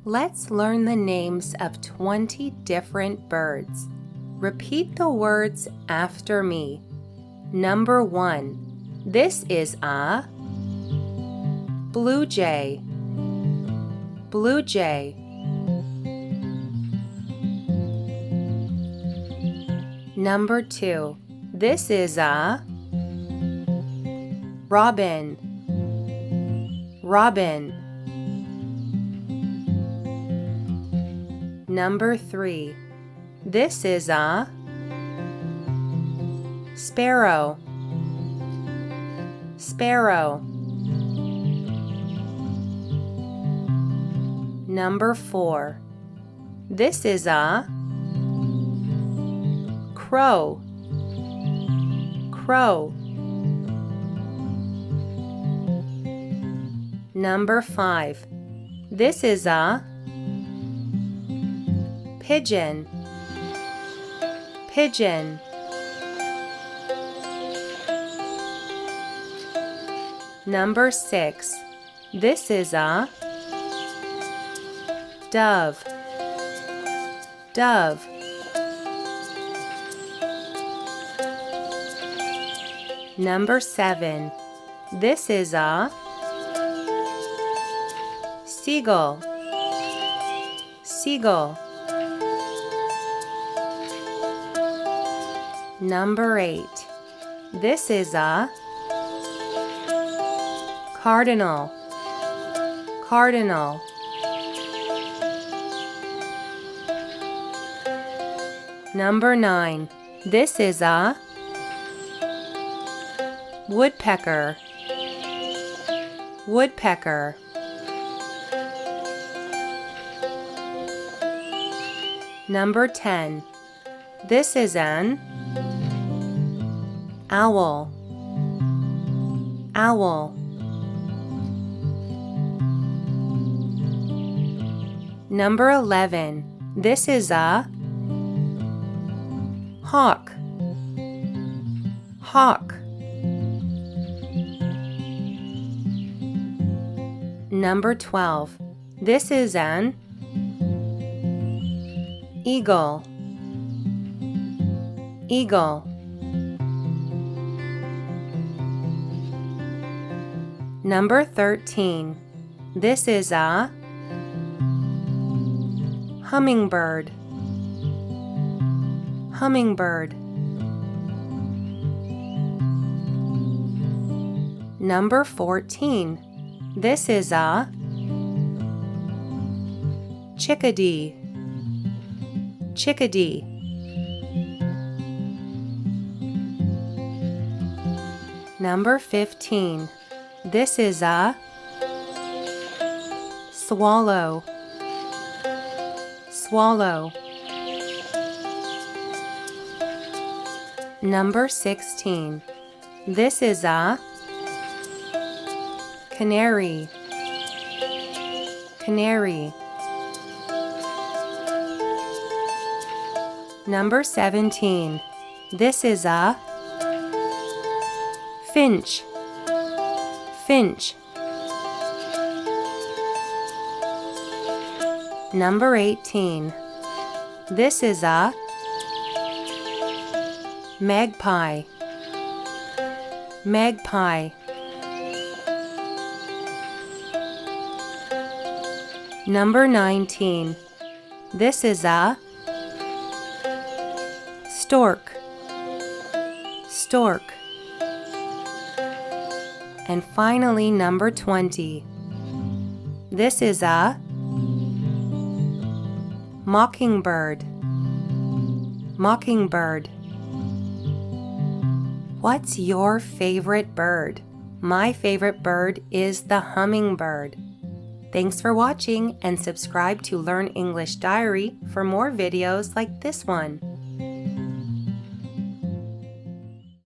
Let's learn the names of 20 different birds. Repeat the words after me. Number 1. This is a blue jay. Blue jay. Number 2. This is a robin. Robin. Number 3. This is a sparrow. Sparrow. Number 4. This is a crow. Crow. Number 5. This is a pigeon. Pigeon. Number 6. This is a dove. Dove. Number 7. This is a seagull. Seagull. Number 8. This is a cardinal. Cardinal. Number 9. This is a woodpecker. Woodpecker. Number 10. This is an owl. Owl. Number 11. This is a hawk. Hawk. Number 12. This is an eagle. Eagle. Number 13. This is a hummingbird. Hummingbird. Number 14. This is a chickadee. Chickadee. Number 15. This is a swallow. Swallow. Number 16. This is a canary. Canary. Number 17. This is a finch. Finch. Number 18. This is a magpie. Magpie. Number 19. This is a stork. Stork. And finally, number 20. This is a mockingbird. Mockingbird. What's your favorite bird? My favorite bird is the hummingbird. Thanks for watching and subscribe to Learn English Diary for more videos like this one.